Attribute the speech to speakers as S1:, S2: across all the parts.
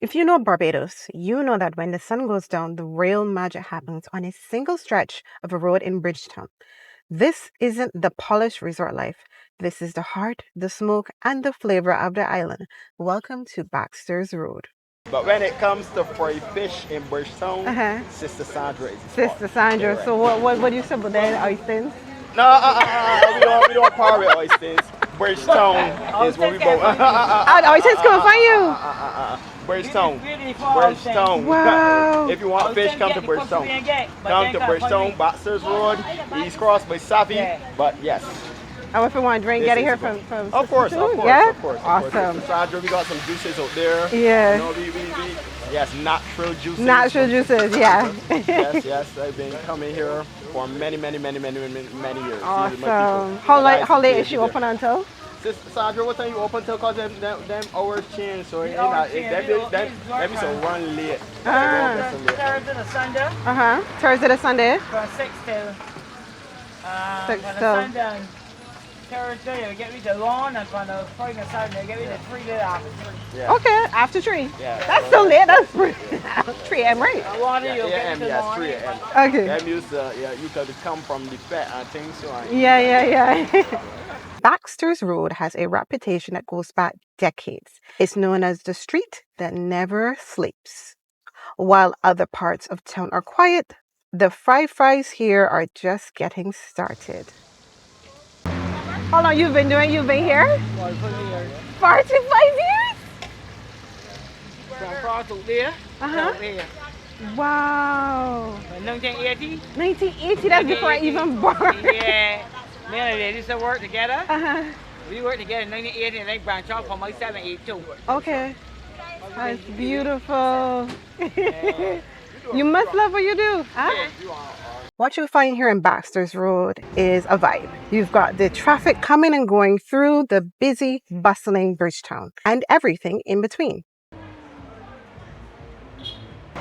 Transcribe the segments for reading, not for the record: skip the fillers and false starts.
S1: If you know Barbados, you know that when the sun goes down, the real magic happens on a single stretch of a road in Bridgetown. This isn't the polished resort life. This is the heart, the smoke, and the flavor of the island. Welcome to Baxter's Road.
S2: But when it comes to fried fish in Bridgetown,
S1: Uh-huh.
S2: Sister Sandra is the spot.
S1: Sister Sandra,
S2: Correct.
S1: so what do you say about the oysters?
S2: No, we don't par with oysters. Bridgetown is where we go.
S1: Oh, the oysters come for you.
S2: Bridgetown. Bridgetown.
S1: Wow.
S2: If you want fish, come to Bridgetown. Come to Bridgetown, Baxter's Road, East Cross by Savvy. But yes.
S1: Oh, if you want a drink, get it here from
S2: Of course,
S1: Sister
S2: of
S1: Sue?
S2: course,
S1: Yeah?
S2: of course.
S1: Awesome.
S2: Sister Sandra, we got some juices out there.
S1: Yeah.
S2: You know, yes, natural juices.
S1: Natural juices, yeah.
S2: Yes. I've been coming here for many years.
S1: Awesome. How late is she open until?
S2: Sister Sandra, what time you open till? Cause them hours change, so it that means a run late.
S3: Thursday to Sunday.
S1: Thursday to Sunday.
S3: From 6 till
S1: 6
S3: from the
S1: till.
S3: sundown. Thursday, they get me the lawn, and from the Friday and Saturday, they get me the 3 days after 3.
S2: Yeah.
S1: Okay, after 3.
S2: Yeah.
S1: That's still late. That's 3 a.m. right?
S3: I wanted you to get me the
S2: Yes,
S3: lawn.
S2: 3 a.m.
S1: Okay.
S2: That means you could come from the pet and things so on.
S1: Yeah. Baxter's Road has a reputation that goes back decades. It's known as the street that never sleeps. While other parts of town are quiet, the fried fries here are just getting started. How long you've been here? 45 years?
S3: From across to there,
S1: Uh-huh.
S3: there.
S1: Wow.
S3: In 1980,
S1: 1980, that's before I even born.
S3: yeah, me and the ladies that work together.
S1: Uh-huh.
S3: We worked together in 1980, and they branched off from 1982.
S1: Okay. That's beautiful. You must love what you do. Huh? What you'll find here in Baxter's Road is a vibe. You've got the traffic coming and going through the busy, bustling Bridgetown and everything in between.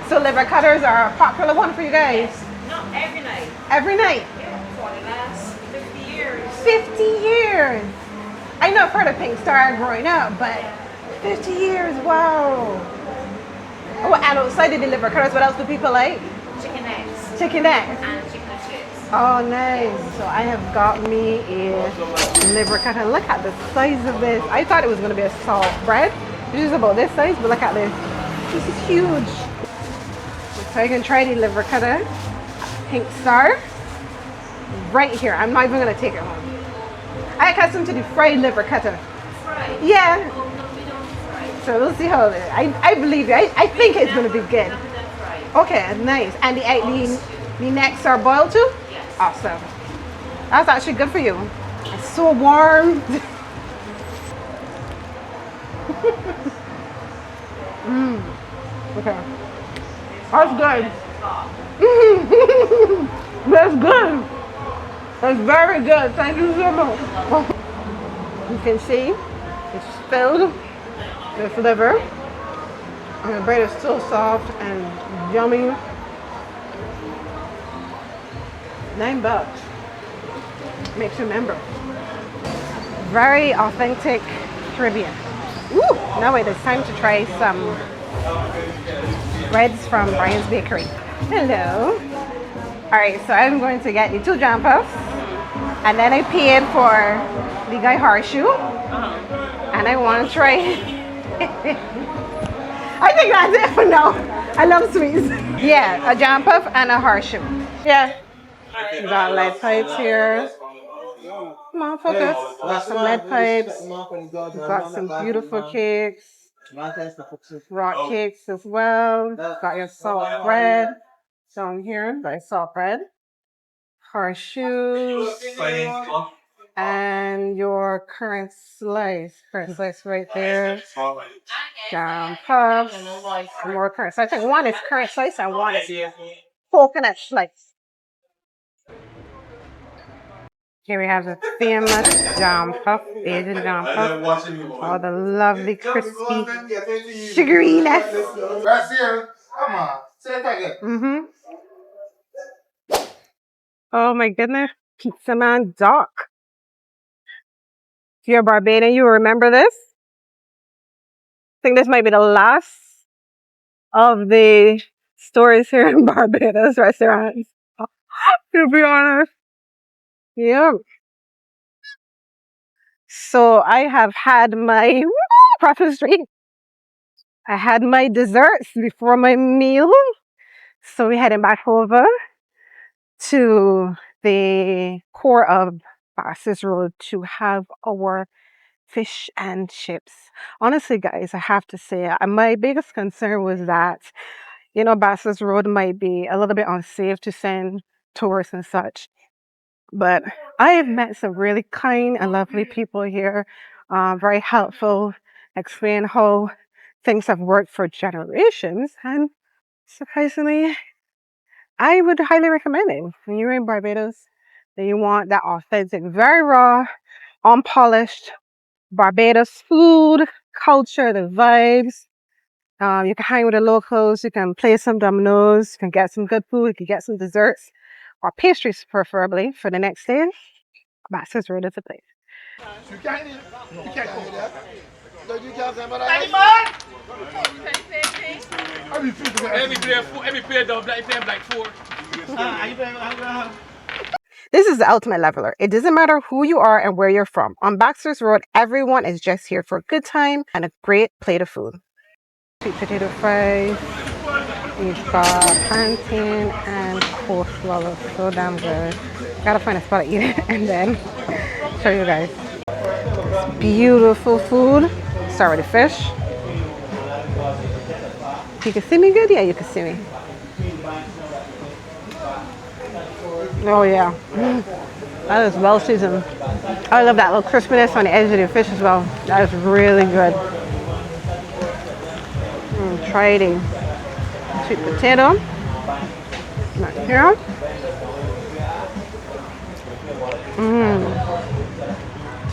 S1: So liver cutters are a popular one for you guys?
S4: No, every night.
S1: Every night?
S4: Yeah, for the last 50 years.
S1: 50 years! I know I've heard of Pink Star growing up, but 50 years, wow! Oh, and outside of the liver cutters, what else do people like?
S4: Chicken eggs
S1: Chicken eggs.
S4: and chicken chips.
S1: Oh, nice. So I have got me a liver cutter. Look at the size of this. I thought it was going to be a soft bread. It's just about this size, but look at this. This is huge. So you can try the liver cutter. Pink Star. Right here. I'm not even going to take it home. I accustomed to the fried liver cutter.
S4: Fried.
S1: Yeah.
S4: Oh, no, we don't fry.
S1: So we'll see how it is. I believe you. I think it's going to be good.
S4: None of them fried.
S1: Okay, nice. And the necks are boiled too?
S4: Yes.
S1: Awesome. That's actually good for you. It's so warm. Okay. That's good. That's good. That's very good. Thank you so much. You can see it's filled with liver. And the bread is still soft and yummy. $9. Makes you remember. Very authentic Caribbean. Ooh, now wait, it's time to try some breads from Brian's Bakery. Hello. All right, so I'm going to get the 2 jam puffs. And then I paid for the guy horseshoe. And I want to try. I think that's it for now. I love sweets. Yeah, a jam puff and a horseshoe. Yeah. We got lead pipes here. Come on, focus. Got some lead pipes. We got some beautiful cakes. Rock cakes as well. Got your soft bread. Down here, got your soft bread. Horseshoes. And your currant slice. Currant slice right there. Jam puffs. And more currant slice. I think one is currant slice and one is coconut slice. Here we have the famous jam puff, Asian jam puff. All the lovely, crispy sugariness.
S5: Come on, say it again.
S1: Oh my goodness, Pizza Man Doc. If you're Barbadian, you remember this? I think this might be the last of the stores here in Barbados restaurants. To be honest. Yeah. So I have had my breakfast treat. I had my desserts before my meal. So we're heading back over to the core of Baxter's Road to have our fish and chips. Honestly, guys, I have to say, my biggest concern was that, Baxter's Road might be a little bit unsafe to send tourists and such. But I have met some really kind and lovely people here, very helpful, explain how things have worked for generations. And surprisingly, I would highly recommend it. When you're in Barbados, then you want that authentic, very raw, unpolished Barbados food, culture, the vibes. You can hang with the locals, you can play some dominoes, you can get some good food, you can get some desserts or pastries preferably for the next day. Baxter's Road is the place.
S5: You can't eat. You can't cook that. So you can't say about
S2: Every player does black play black 4.
S1: This is the ultimate leveler. It doesn't matter who you are and where you're from. On Baxter's Road, everyone is just here for a good time and a great plate of food. Sweet potato fries. We've got plantain and coleslaw. Looks so damn good. Gotta find a spot to eat it and then show you guys. Beautiful food. Start with the fish. You can see me good? Yeah, you can see me. Oh yeah. That is well seasoned. I love that little crispiness on the edge of the fish as well. That is really good. Try the sweet potato. Right here.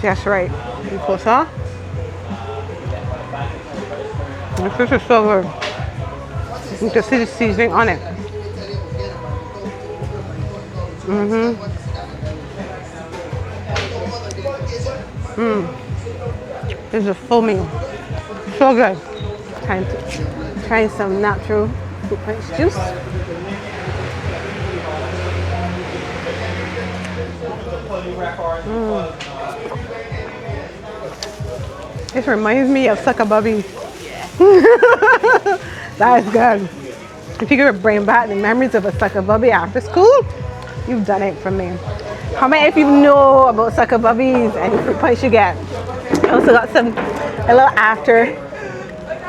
S1: That's right. And coleslaw. The fish is so good. You can see the seasoning on it. This is a full meal. So good. Trying some natural fruit punch juice. This reminds me of sucker bubbies. That is good. If you could bring back the memories of a sucker bubby after school, you've done it for me. Comment if you know about sucker bubbies and the fruit punch you get. I also got a little after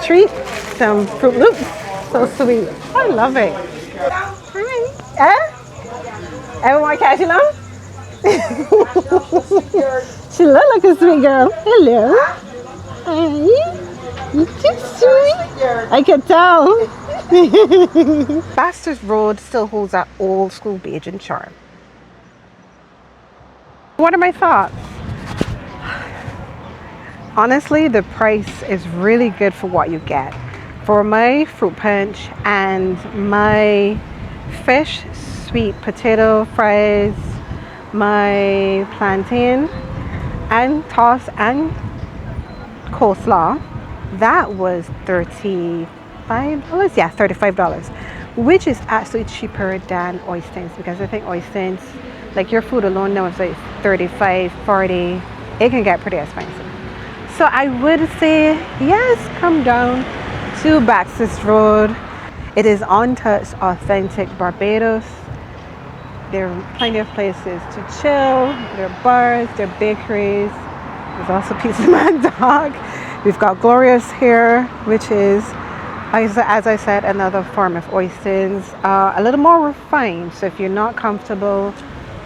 S1: treat, some Fruit Loops. So sweet. I love it. Hi. Eh? Everyone catch you now? She looked like a sweet girl. Hello. Hi. You're too sweet. I can tell. Baxter's Road still holds that old school Bajan charm. What are my thoughts? Honestly, the price is really good for what you get. For my fruit punch and my fish, sweet potato fries, my plantain and toss and coleslaw, that was $35. Yeah, $35, which is actually cheaper than oysters, because I think oysters, like your food alone now is like 35, 40. It can get pretty expensive. So I would say yes, come down to Baxter's Road. It is untouched, authentic Barbados. There are plenty of places to chill. There are bars, there are bakeries. There's also Pizza Man Dog. We've got Glorious here, which is, as I said, another form of oysters, a little more refined. So if you're not comfortable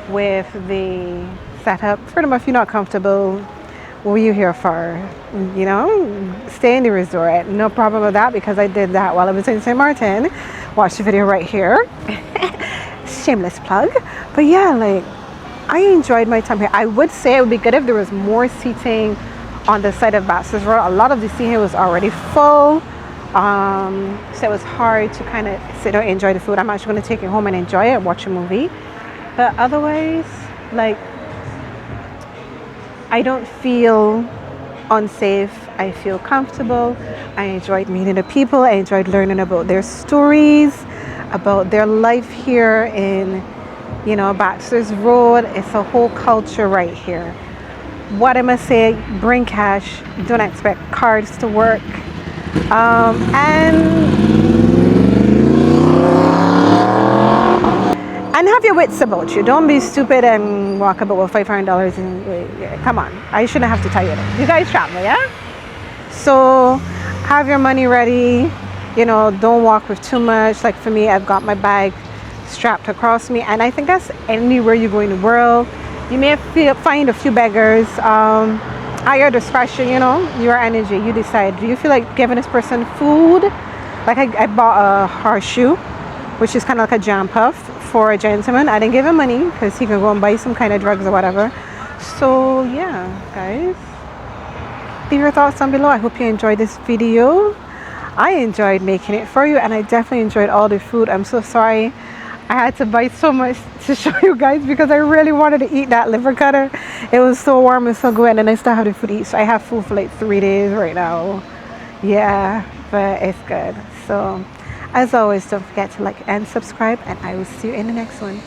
S1: with the setup, pretty much if you're not comfortable, what were you here for? Stay in the resort. No problem with that, because I did that while I was in St. Martin. Watch the video right here. Shameless plug. But yeah, I enjoyed my time here. I would say it would be good if there was more seating on the side of Baxter's Road. A lot of the seating here was already full. So it was hard to kind of sit there and enjoy the food. I'm actually going to take it home and enjoy it, watch a movie. But otherwise, I don't feel unsafe. I feel comfortable. I enjoyed meeting the people. I enjoyed learning about their stories, about their life here in, Baxter's Road. It's a whole culture right here. What I must say, bring cash. Don't expect cards to work. And have your wits about you. Don't be stupid and walk about with $500 and come on. I shouldn't have to tell you that. You guys travel, yeah? So have your money ready. Don't walk with too much. Like for me, I've got my bag strapped across me, and I think that's anywhere you go in the world. You may find a few beggars. At your discretion, your energy. You decide. Do you feel like giving this person food? Like I bought a horseshoe, which is kind of like a jam puff for a gentleman. I didn't give him money because he can go and buy some kind of drugs or whatever. So yeah, guys, leave your thoughts down below. I hope you enjoyed this video. I enjoyed making it for you, and I definitely enjoyed all the food. I'm so sorry I had to bite so much to show you guys because I really wanted to eat that liver cutter. It was so warm and so good, and I still have the food to eat. So I have food for like 3 days right now. Yeah, but it's good. So as always, don't forget to like and subscribe, and I will see you in the next one.